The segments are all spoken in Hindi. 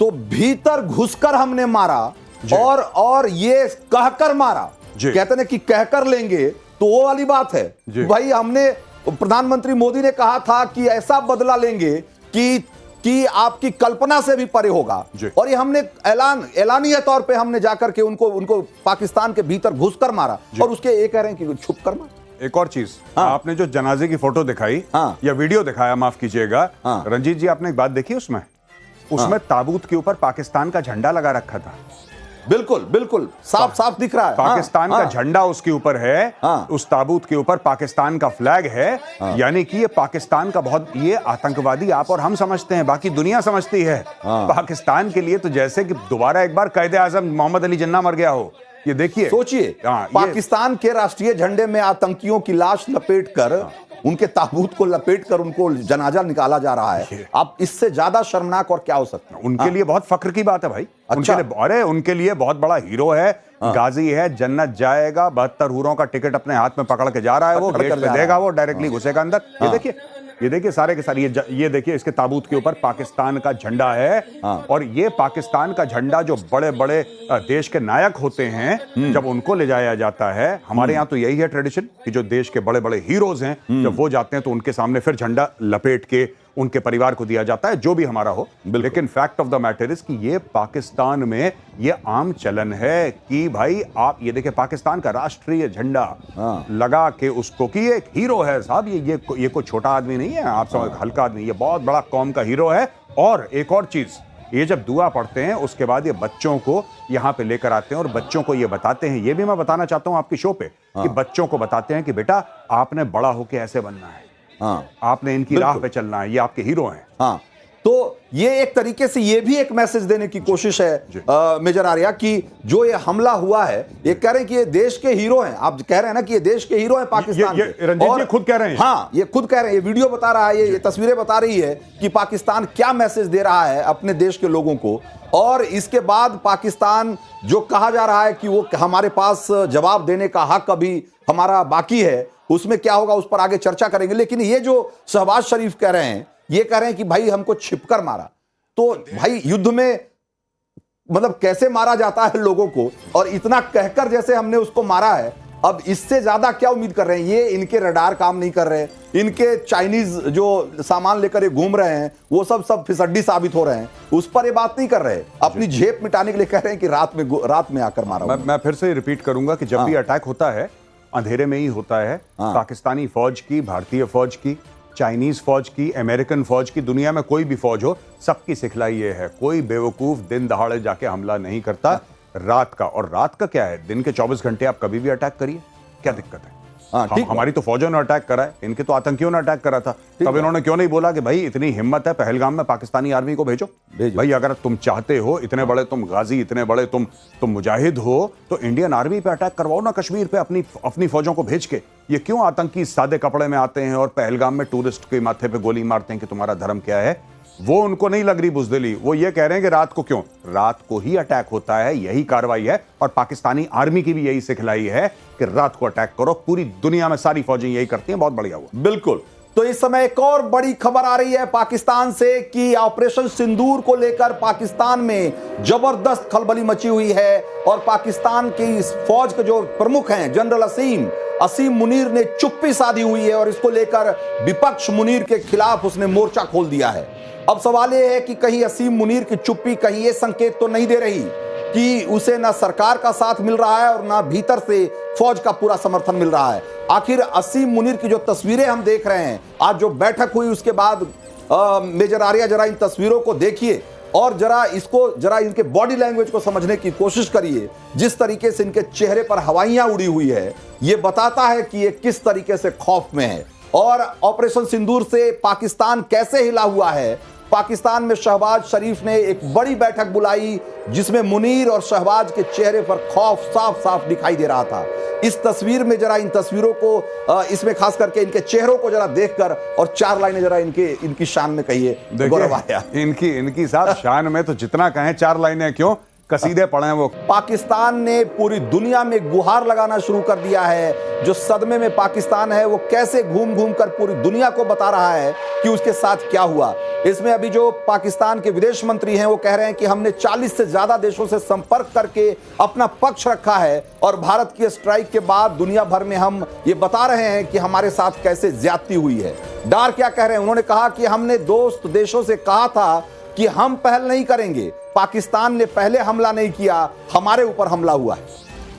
तो भीतर घुसकर हमने मारा और ये कहकर मारा। कहते हैं कि कहकर लेंगे तो वो वाली बात है भाई। हमने प्रधानमंत्री मोदी ने कहा था कि ऐसा बदला लेंगे कि आपकी कल्पना से भी परे होगा, और ये हमने ऐलानिया तौर पे हमने जाकर के उनको पाकिस्तान के भीतर घुसकर मारा, और उसके ये कह रहे हैं कि छुप कर मारा। एक और चीज, आपने जो जनाजे की फोटो दिखाई या वीडियो दिखाया, माफ कीजिएगा रंजीत जी, आपने एक बात देखी उसमें ताबूत के ऊपर पाकिस्तान का झंडा लगा रखा था। बिल्कुल बिल्कुल साफ साफ दिख रहा है, पाकिस्तान का झंडा उसके ऊपर है, उस ताबूत के ऊपर पाकिस्तान का फ्लैग है। यानी कि ये पाकिस्तान का बहुत, ये आतंकवादी आप और हम समझते हैं, बाकी दुनिया समझती है। पाकिस्तान के लिए तो जैसे कि दोबारा एक बार कायदे आजम मोहम्मद अली जिन्ना मर गया हो। ये देखिए, सोचिए, पाकिस्तान के राष्ट्रीय झंडे में आतंकियों की लाश लपेटकर, उनके ताबूत को लपेटकर उनको जनाजा निकाला जा रहा है। अब इससे ज्यादा शर्मनाक और क्या हो सकता है? उनके लिए बहुत फख्र की बात है भाई। अच्छा। उनके लिए बहुत बड़ा हीरो है, गाजी है, जन्नत जाएगा। 72 हूरों का टिकट अपने हाथ में पकड़ के जा रहा है, वो गेट पे देगा, वो डायरेक्टली घुसेगा अंदर। ये देखिए सारे के सारे, ये देखिए इसके ताबूत के ऊपर पाकिस्तान का झंडा है। और ये पाकिस्तान का झंडा जो बड़े बड़े देश के नायक होते हैं, जब उनको ले जाया जाता है, हमारे यहाँ तो यही है ट्रेडिशन कि जो देश के बड़े बड़े हीरोज हैं, जब वो जाते हैं तो उनके सामने फिर झंडा लपेट के उनके परिवार को दिया जाता है, जो भी हमारा हो। लेकिन fact of the matter is कि ये पाकिस्तान में ये आम चलन है कि भाई आप ये देखिए, पाकिस्तान का राष्ट्रीय झंडा लगा के उसको, कि ये एक हीरो है साहब, ये कोई छोटा आदमी नहीं है, आप समझ, हल्का आदमी, ये बहुत बड़ा कौम का हीरो है। और एक और चीज, ये जब दुआ पढ़ते हैं उसके बाद ये बच्चों को यहाँ पे लेकर आते हैं और बच्चों को ये बताते हैं, ये भी मैं बताना चाहता हूँ आपकी शो पे, कि बच्चों को बताते हैं कि बेटा आपने बड़ा होके ऐसे बनना है, आपने इनकी राह पे चलना है, ये आपके हीरो हैं। तो ये एक तरीके से ये भी एक मैसेज देने की कोशिश है मेजर आर्या, कि जो ये हमला हुआ है, ये कह रहे हैं कि ये देश के हीरो हैं। आप कह रहे हैं ना कि ये देश के हीरो हैं पाकिस्तान के। रंजीत जी खुद कह रहे हैं। हाँ, ये खुद कह रहे हैं, ये वीडियो बता रहा है, ये तस्वीरें बता रही है कि पाकिस्तान क्या मैसेज दे रहा है अपने देश के लोगों को। और इसके बाद पाकिस्तान जो कहा जा रहा है कि वो हमारे पास जवाब देने का हक अभी हमारा बाकी है, उसमें क्या होगा उस पर आगे चर्चा करेंगे। लेकिन ये जो शहबाज शरीफ कह रहे हैं, ये कह रहे हैं कि भाई हमको छिपकर मारा, तो भाई युद्ध में मतलब कैसे मारा जाता है लोगों को, और इतना कहकर जैसे हमने उसको मारा है, अब इससे ज्यादा क्या उम्मीद कर रहे हैं? ये इनके रडार काम नहीं कर रहे, इनके चाइनीज जो सामान लेकर ये घूम रहे हैं वो सब फिसड्डी साबित हो रहे हैं, उस पर ये बात नहीं कर रहे। अपनी झेप मिटाने के लिए कह रहे हैं कि रात में आकर मारा। मैं फिर से रिपीट करूंगा कि जब भी अटैक होता है अंधेरे में ही होता है। पाकिस्तानी फौज की, भारतीय फौज की, चाइनीज फौज की, अमेरिकन फौज की, दुनिया में कोई भी फौज हो, सबकी सिखलाई ये है, कोई बेवकूफ दिन दहाड़े जाके हमला नहीं करता। रात का, और रात का क्या है, दिन के 24 घंटे आप कभी भी अटैक करिए, क्या दिक्कत है? हमारी तो फौजों ने अटैक करा है, इनके तो आतंकियों ने अटैक करा था। तब इन्होंने क्यों नहीं बोला कि भाई इतनी हिम्मत है, पहलगाम में पाकिस्तानी आर्मी को भेजो। भाई अगर तुम चाहते हो, इतने बड़े तुम गाजी, इतने बड़े तुम मुजाहिद हो, तो इंडियन आर्मी पे अटैक करवाओ ना, कश्मीर पे अपनी फौजों को भेज के। ये क्यों आतंकी सादे कपड़े में आते हैं और पहलगाम में टूरिस्ट के माथे पे गोली मारते हैं कि तुम्हारा धर्म क्या है? वो उनको नहीं लग रही बुजदिली, वो ये कह रहे हैं कि रात को क्यों, रात को ही अटैक होता है, यही कार्रवाई है। और पाकिस्तानी आर्मी की भी यही सिखलाई है कि रात को अटैक करो। पूरी दुनिया में सारी फौजें यही करती हैं। बहुत बढ़िया हुआ। बिल्कुल। तो इस समय एक और बड़ी खबर आ रही है पाकिस्तान से कि ऑपरेशन सिंदूर को लेकर पाकिस्तान में जबरदस्त खलबली मची हुई है, और पाकिस्तान की इस फौज के जो प्रमुख हैं जनरल असीम मुनीर ने चुप्पी साधी हुई है, और इसको लेकर विपक्ष मुनीर के खिलाफ उसने मोर्चा खोल दिया है। अब सवाल यह है कि कहीं असीम मुनीर की चुप्पी कहीं ये संकेत तो नहीं दे रही कि उसे ना सरकार का साथ मिल रहा है और ना भीतर से फौज का पूरा समर्थन मिल रहा है? आखिर असीम मुनीर की जो तस्वीरें हम देख रहे हैं, आज जो बैठक हुई उसके बाद मेजर आर्या जरा इन तस्वीरों को देखिए और जरा इनके बॉडी लैंग्वेज को समझने की कोशिश करिए। जिस तरीके से इनके चेहरे पर हवाइयां उड़ी हुई है, ये बताता है कि ये किस तरीके से खौफ में है। और ऑपरेशन सिंदूर से पाकिस्तान कैसे हिला हुआ है, पाकिस्तान में शहबाज शरीफ ने एक बड़ी बैठक बुलाई जिसमें मुनीर और शहबाज के चेहरे पर खौफ साफ साफ दिखाई दे रहा था। इस तस्वीर में जरा इन तस्वीरों को, इसमें खास करके इनके चेहरों को जरा देखकर और 4 लाइनें जरा इनकी शान में कहिए। इनकी साहब शान में तो जितना कहें 4 लाइनें क्यों, कसीदे पढ़े हैं वो। पाकिस्तान ने पूरी दुनिया में गुहार लगाना शुरू कर दिया है। जो सदमे में पाकिस्तान है वो कैसे घूम घूम कर पूरी दुनिया को बता रहा है कि उसके साथ क्या हुआ। इसमें अभी जो पाकिस्तान के विदेश मंत्री हैं वो कह रहे हैं कि हमने 40 से ज्यादा देशों से संपर्क करके अपना पक्ष रखा है और भारत की स्ट्राइक के बाद दुनिया भर में हम ये बता रहे हैं कि हमारे साथ कैसे ज्यादती हुई है। डार क्या कह रहे हैं, उन्होंने कहा कि हमने दोस्त देशों से कहा था कि हम पहल नहीं करेंगे, पाकिस्तान ने पहले हमला नहीं किया, हमारे ऊपर हमला हुआ है।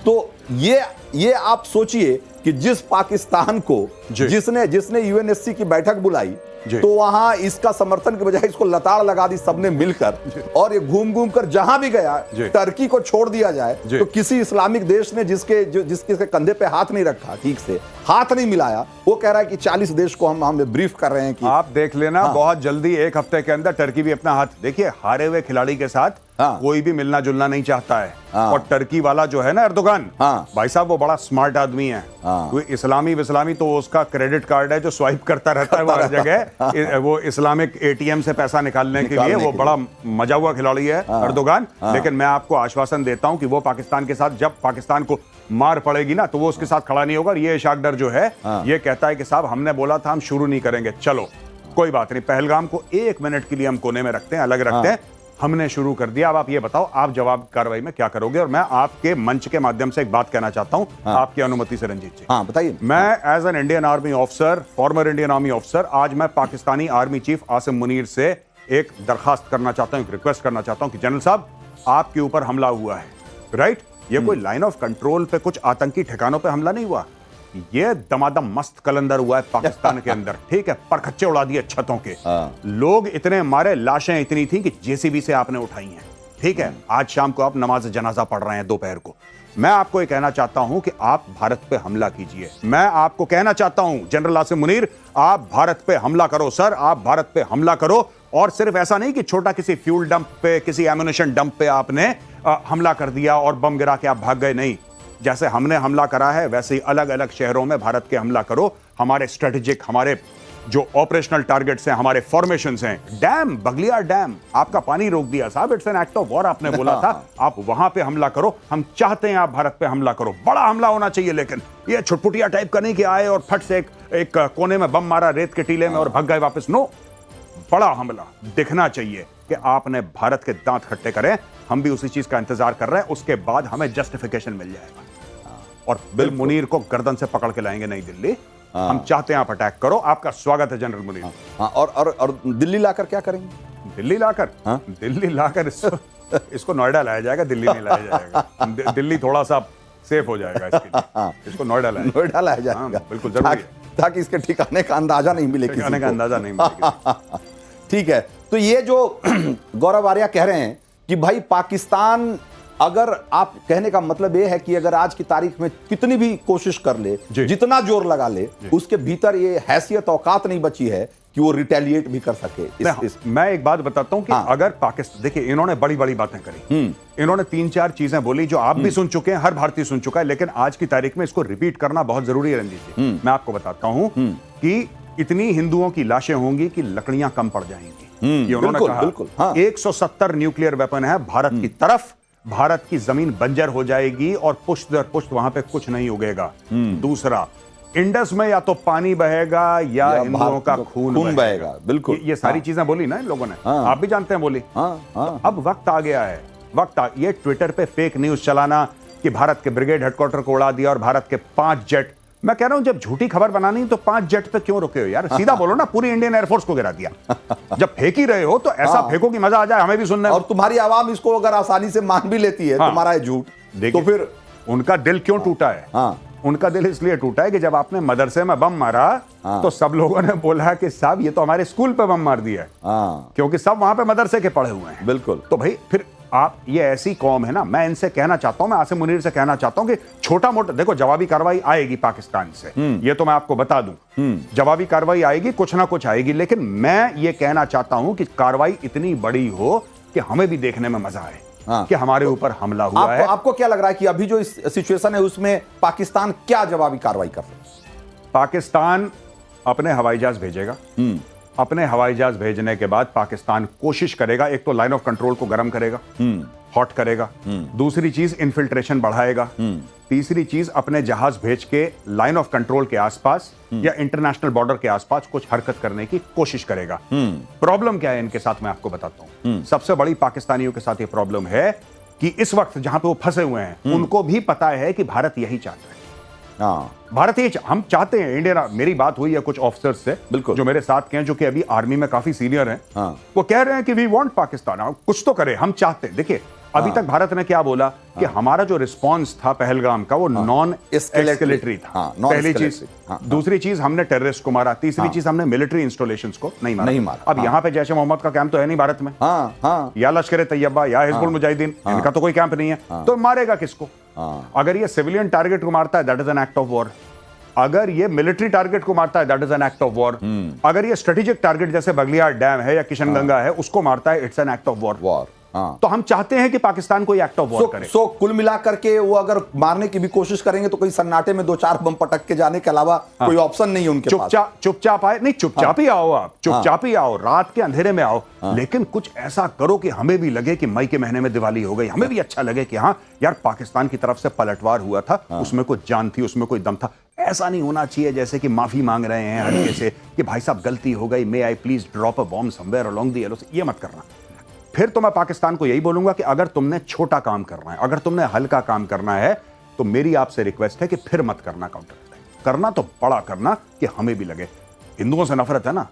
तो ये आप सोचिए कि जिस पाकिस्तान को जिसने यूएनएससी की बैठक बुलाई तो वहां इसका समर्थन के बजाय इसको लताड़ लगा दी सबने मिलकर, और ये घूम घूम कर जहां भी गया टर्की को छोड़ दिया जाए तो किसी इस्लामिक देश ने जिसके कंधे पे हाथ नहीं रखा, ठीक से हाथ नहीं मिलाया, वो कह रहा है कि 40 देश को हम ब्रीफ कर रहे हैं कि आप देख लेना बहुत जल्दी 1 हफ्ते के अंदर टर्की भी अपना हाथ, देखिए हारे हुए खिलाड़ी के साथ कोई भी मिलना जुलना नहीं चाहता है। और टर्की वाला जो है ना एर्दोगान, भाई साहब वो बड़ा स्मार्ट आदमी है। कोई इस्लामी तो उसका क्रेडिट कार्ड है जो स्वाइप करता रहता है वो हर जगह, वो इस्लामिक एटीएम से पैसा निकालने के लिए वो बड़ा मजा हुआ खिलाड़ी है एर्दोगान। लेकिन मैं आपको आश्वासन देता हूं कि वो पाकिस्तान के साथ, जब पाकिस्तान को मार पड़ेगी ना तो वो उसके साथ खड़ा नहीं होगा। ये इशाक डर जो है ये कहता है कि साहब हमने बोला था हम शुरू नहीं करेंगे, चलो कोई बात नहीं, पहलगाम को 1 मिनट के लिए हम कोने में रखते हैं, अलग रखते हैं, हमने शुरू कर दिया। अब आप ये बताओ आप जवाब कार्रवाई में क्या करोगे। और मैं आपके मंच के माध्यम से एक बात कहना चाहता हूं, आपकी अनुमति से रंजीत जी। बताइए। मैं as an Indian army officer, former Indian army officer, आज मैं पाकिस्तानी आर्मी चीफ आसिम मुनीर से एक दरखास्त करना चाहता हूं, एक रिक्वेस्ट करना चाहता हूं कि जनरल साहब आपके ऊपर हमला हुआ है, राइट? ये कोई लाइन ऑफ कंट्रोल पे कुछ आतंकी ठिकानों पे हमला नहीं हुआ, ये दमादम मस्त कलंदर हुआ है पाकिस्तान के अंदर, ठीक है? परखच्चे उड़ा दिए छतों के, लोग इतने मारे, लाशें इतनी थी कि जेसीबी से आपने उठाई हैं, ठीक है? आज शाम को आप नमाज जनाजा पढ़ रहे हैं दोपहर को। मैं आपको ये कहना चाहता हूं कि आप भारत पे हमला कीजिए। मैं आपको कहना चाहता हूं जनरल आसिम मुनीर, आप भारत पे हमला करो सर, आप भारत पे हमला करो। और सिर्फ ऐसा नहीं कि छोटा किसी फ्यूल डंप पे, किसी एम्युनिशन डंप पे आपने हमला कर दिया और बम गिरा के आप भाग गए, नहीं। जैसे हमने हमला करा है वैसे ही अलग अलग शहरों में भारत के हमला करो। हमारे स्ट्रेटेजिक, हमारे जो ऑपरेशनल टारगेट्स हैं, हमारे फॉर्मेशंस हैं, डैम, बगलियार डैम, आपका पानी रोक दिया साहब, it's an act of war, आपने बोला था, आप वहां पे हमला करो। हम चाहते हैं आप भारत पे हमला करो, बड़ा हमला होना चाहिए, लेकिन ये छुटपुटिया टाइप का नहीं कि आए और फट से एक कोने में बम मारा रेत के टीले में और भाग गए वापस। नो, बड़ा हमला दिखना चाहिए कि आपने भारत के दांत खट्टे करे। हम भी उसी चीज का इंतजार कर रहे हैं, उसके बाद हमें जस्टिफिकेशन मिल जाएगा और बिल मुनीर को गर्दन से पकड़ के लाएंगे नई दिल्ली। हम चाहते हैं आप अटैक करो। आपका स्वागत है जनरल मुनीर। और दिल्ली लाकर क्या करेंगे? दिल्ली लाकर दिल्ली लाकर इसको नोएडा लाया जाएगा, दिल्ली नहीं लाया जाएगा। दिल्ली थोड़ा सा सेफ हो जाएगा इसके लिए, इसको नोएडा लाया जाएगा। बिल्कुल जरूरी है, ताकि इसके ठिकाने का अंदाजा नहीं मिले, ठिकाने का अंदाजा नहीं मिले। ठीक है, तो ये जो गौरव आर्या कह रहे हैं कि भाई पाकिस्तान, अगर आप कहने का मतलब ये है कि अगर आज की तारीख में कितनी भी कोशिश कर ले, जितना जोर लगा ले, उसके भीतर ये हैसियत औकात नहीं बची है कि वो रिटेलिएट भी कर सके। मैं एक बात बताता हूं कि अगर पाकिस्तान, देखिए इन्होंने बड़ी बड़ी बातें करी, इन्होंने 3-4 चीजें बोली जो आप भी सुन चुके हैं, हर भारतीय सुन चुका है, लेकिन आज की तारीख में इसको रिपीट करना बहुत जरूरी है रंजीत जी। मैं आपको बताता हूं कि इतनी हिंदुओं की लाशें होंगी कि लकड़ियां कम पड़ जाएंगी। ये उन्होंने कहा 170 न्यूक्लियर वेपन है भारत की तरफ, भारत की जमीन बंजर हो जाएगी और पुष्ट दर पुष्ट वहां पे कुछ नहीं उगेगा। दूसरा, इंडस में या तो पानी बहेगा या हिंदुओं का खून बहेगा। बिल्कुल, ये सारी चीजें बोली ना इन लोगों ने, आप भी जानते हैं बोली। तो अब वक्त आ गया है, ये ट्विटर पे फेक न्यूज चलाना कि भारत के ब्रिगेड हेडक्वार्टर को उड़ा दिया और भारत के 5 जेट, मैं कह रहा हूं जब झूठी खबर बनानी तो 5 जेट पे क्यों रुके हो यार? सीधा बोलो ना, पूरी इंडियन एयरफोर्स को गिरा दिया। जब फेंक ही रहे हो तो ऐसा फेंको कि मजा आ जाए, हमें भी सुनने। और तुम्हारी आवाम इसको अगर आसानी से मान भी लेती है तुम्हारा झूठ, तो फिर उनका दिल क्यों टूटा है? उनका दिल इसलिए टूटा है कि जब आपने मदरसे में बम मारा तो सब लोगों ने बोला कि साहब ये तो हमारे स्कूल पे बम मार दिया है, क्योंकि सब वहां पे मदरसे के पढ़े हुए हैं। बिल्कुल। तो भाई फिर आप, ये ऐसी कौम है ना, मैं इनसे कहना चाहता हूं, मैं आसिम मुनीर से कहना चाहता हूं कि छोटा मोटा, देखो जवाबी कार्रवाई आएगी पाकिस्तान से, ये तो मैं आपको बता दूं, जवाबी कार्रवाई आएगी, कुछ ना कुछ आएगी, लेकिन मैं ये कहना चाहता हूं कि कार्रवाई इतनी बड़ी हो कि हमें भी देखने में मजा आए कि हमारे ऊपर हमला हुआ है। आपको क्या लग रहा है कि अभी जो इस सिचुएशन है उसमें पाकिस्तान क्या जवाबी कार्रवाई कर रहा है? पाकिस्तान अपने हवाई जहाज भेजेगा, अपने हवाई जहाज भेजने के बाद पाकिस्तान कोशिश करेगा, एक तो लाइन ऑफ कंट्रोल को गर्म करेगा, हॉट करेगा, दूसरी चीज इन्फिल्ट्रेशन बढ़ाएगा, तीसरी चीज अपने जहाज भेज के लाइन ऑफ कंट्रोल के आसपास या इंटरनेशनल बॉर्डर के आसपास कुछ हरकत करने की कोशिश करेगा। प्रॉब्लम क्या है इनके साथ, मैं आपको बताता हूं। सबसे बड़ी पाकिस्तानियों के साथ ये प्रॉब्लम है कि इस वक्त जहां पे वो फंसे हुए हैं, उनको भी पता है कि भारत यही चाहता है। भारत ये हम चाहते हैं, इंडिया। मेरी बात हुई है कुछ ऑफिसर्स से बिल्कुल जो मेरे साथ के हैं, जो कि अभी आर्मी में काफी सीनियर हैं। वो कह रहे हैं कि वी वांट पाकिस्तान, कुछ तो करे, हम चाहते हैं। देखिए अभी तक भारत ने क्या बोला कि हमारा जो रिस्पांस था पहलगाम का वो नॉन एस्केलेटरी था, पहली चीज। दूसरी चीज हमने टेररिस्ट को मारा, तीसरी चीज हमने मिलिट्री इंस्टॉलेशंस को नहीं मारा। अब यहाँ पे जैसे मोहम्मद का कैंप तो है नहीं भारत में, या लश्कर तैयबा या हिजबुल मुजाहिदीन, इनका तो कोई कैंप नहीं है, तो मारेगा किसको? अगर ये सिविलियन टारगेट को मारता है that is an act of war, अगर ये मिलिट्री टारगेट को मारता है that is an act of war, अगर ये स्ट्रेटेजिक टारगेट जैसे बगलियार डैम है या किशनगंगा है उसको मारता है, it's an act of war. तो हम चाहते हैं कि पाकिस्तान कोई एक्ट ऑफ वॉर करे। कुल मिलाकर के वो अगर मारने की भी कोशिश करेंगे तो कोई सन्नाटे में 2-4 बम पटक के जाने के अलावा कोई ऑप्शन नहीं है उनके पास। चुपचाप आए, नहीं चुपचाप ही आओ, आप चुपचाप ही आओ, रात के अंधेरे में आओ, लेकिन कुछ ऐसा करो कि हमें भी लगे कि मई के महीने में दिवाली हो गई, हमें भी अच्छा लगे कि हाँ यार पाकिस्तान की तरफ से पलटवार हुआ था, उसमें कोई जान थी, उसमें कोई दम था। ऐसा नहीं होना चाहिए जैसे कि माफी मांग रहे हैं हल्के से कि भाई साहब गलती हो गई, may I please drop a bomb somewhere along the yellow, ये मत करना। फिर तो मैं पाकिस्तान को यही बोलूंगा कि अगर तुमने छोटा काम करना है, अगर तुमने हल्का काम करना है, तो मेरी आपसे रिक्वेस्ट है कि फिर मत करना काउंटर अटैक, करना तो बड़ा करना कि हमें भी लगे। हिंदुओं से नफरत है ना,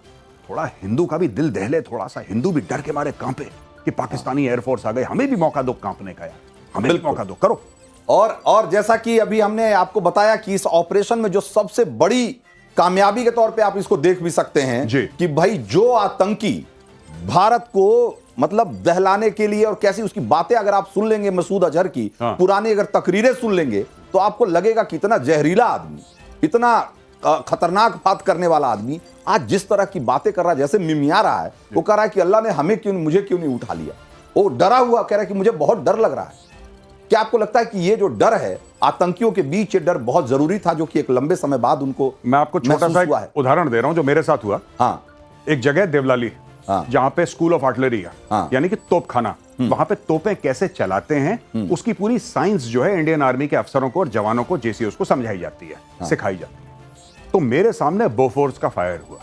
थोड़ा हिंदू का भी दिल दहले, थोड़ा सा हिंदू भी डर के मारे कांपे कि पाकिस्तानी एयरफोर्स आ गई, हमें भी मौका दो कांपने का, यार हमें भी मौका दो, करो। और जैसा कि अभी हमने आपको बताया कि इस ऑपरेशन में जो सबसे बड़ी कामयाबी के तौर पे आप इसको देख भी सकते हैं कि भाई जो आतंकी भारत को मतलब दहलाने के लिए, और कैसी उसकी बातें अगर आप सुन लेंगे मसूद अजहर की पुरानी अगर तकरीरें सुन लेंगे तो आपको लगेगा कि इतना जहरीला आदमी, इतना खतरनाक बात करने वाला आदमी आज जिस तरह की बातें कर रहा है, जैसे मिमिया रहा है, वो कह रहा है कि अल्लाह ने हमें क्यों, मुझे क्यों नहीं उठा लिया। वो डरा हुआ कह रहा है कि मुझे बहुत डर लग रहा है। क्या आपको लगता है कि ये जो डर है आतंकियों के बीच, ये डर बहुत जरूरी था जो कि एक लंबे समय बाद उनको? मैं आपको छोटा सा उदाहरण दे रहा हूं जो मेरे साथ हुआ। एक जगह देवलाली जहां पे स्कूल ऑफ आर्टिलरी है, यानी कि तोपखाना, वहां पे तोपें कैसे चलाते हैं उसकी पूरी साइंस जो है इंडियन आर्मी के अफसरों को और जवानों को, जेसीओस को समझाई जाती है, सिखाई जाती है। तो मेरे सामने बोफोर्स का फायर हुआ।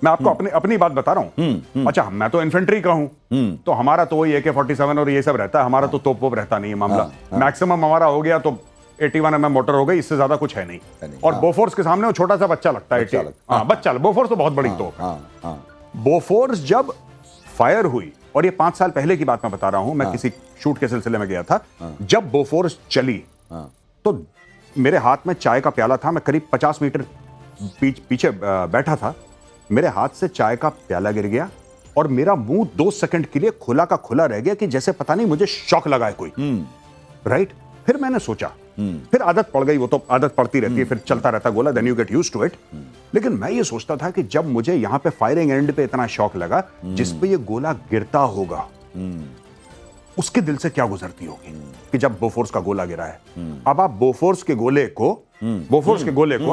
मैं आपको अपनी बात बता रहा हूं। अच्छा, मैं तो इन्फेंट्री का हूं, तो हमारा तो वही AK-47 और ये सब रहता है, हमारा तो तोप रहता नहीं है मामला। मैक्सिमम हमारा हो गया तो 81 mm मोटर हो गई, इससे ज्यादा कुछ है नहीं। और बोफोर्स के सामने वो छोटा सा बच्चा लगता है, बच्चा। बोफोर्स तो बहुत बड़ी तोप है। बोफोर्स जब फायर हुई, और ये 5 साल पहले की बात मैं बता रहा हूं, मैं किसी शूट के सिलसिले में गया था। जब बोफोर्स चली तो मेरे हाथ में चाय का प्याला था, मैं करीब 50 मीटर पीछे बैठा था, मेरे हाथ से चाय का प्याला गिर गया और मेरा मुंह 2 सेकंड के लिए खुला का खुला रह गया कि जैसे पता नहीं मुझे शॉक लगा है कोई। राइट। फिर मैंने सोचा, फिर आदत पड़ गई, वो तो आदत पड़ती रहती है, फिर चलता रहता गोला, then you get used to it. लेकिन मैं ये सोचता था कि जब मुझे यहां पे फायरिंग एंड पे इतना शॉक लगा, जिस पे ये गोला गिरता होगा, उसके दिल से क्या गुजरती होगी कि जब बोफोर्स का गोला गिरा है। अब आप बोफोर्स के गोले को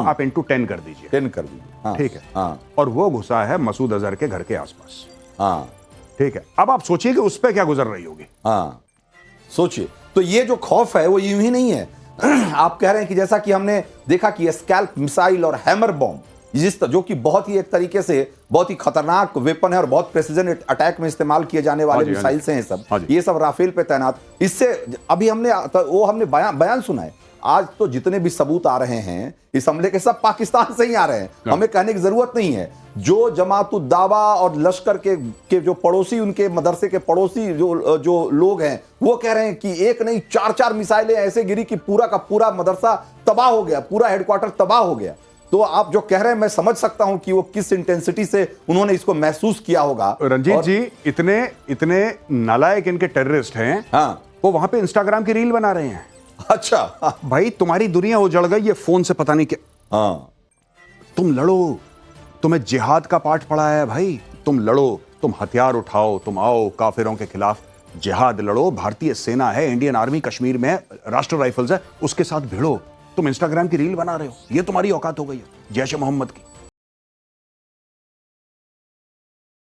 आप इंटू 10 कर दीजिए, 10 कर दीजिए, ठीक है। और वो घुसा है मसूद अजहर के घर के आसपास, ठीक है। अब आप सोचिए कि उस पर क्या गुजर रही होगी। सोचिए, तो ये जो खौफ है वो यूं ही नहीं है। आप कह रहे हैं कि जैसा कि हमने देखा कि स्कैल्प मिसाइल और हैमर बॉम्ब, जो कि बहुत ही एक तरीके से बहुत ही खतरनाक वेपन है और बहुत प्रेसिजन अटैक में इस्तेमाल किए जाने वाले मिसाइल से हैं सब, ये सब राफेल पे तैनात। इससे अभी हमने बयान सुना है। आज तो जितने भी सबूत आ रहे हैं इस हमले के, सब पाकिस्तान से ही आ रहे हैं, हमें कहने की जरूरत नहीं है। जो जमात-उद-दावा और लश्कर के जो पड़ोसी, उनके मदरसे के पड़ोसी जो लोग हैं, वो कह रहे हैं कि एक नहीं 4-4 मिसाइलें ऐसे गिरी कि पूरा का पूरा मदरसा तबाह हो गया, पूरा हेडक्वार्टर तबाह हो गया। तो आप जो कह रहे हैं मैं समझ सकता हूं कि वो किस इंटेंसिटी से उन्होंने इसको महसूस किया होगा। रंजीत जी, इतने नालायक इनके टेररिस्ट हैं, वो वहां पे इंस्टाग्राम की रील बना रहे हैं। अच्छा भाई, तुम्हारी दुनिया उजड़ गई ये फोन से, पता नहीं क्या। तुम लड़ो, तुम्हें जिहाद का पाठ पढ़ा है भाई, तुम लड़ो, तुम हथियार उठाओ, तुम आओ काफिरों के खिलाफ जिहाद लड़ो। भारतीय सेना है, इंडियन आर्मी कश्मीर में, राष्ट्र राइफल्स है, उसके साथ भिड़ो। तुम इंस्टाग्राम की रील बना रहे हो, ये तुम्हारी औकात हो गई है जैश ए मोहम्मद की।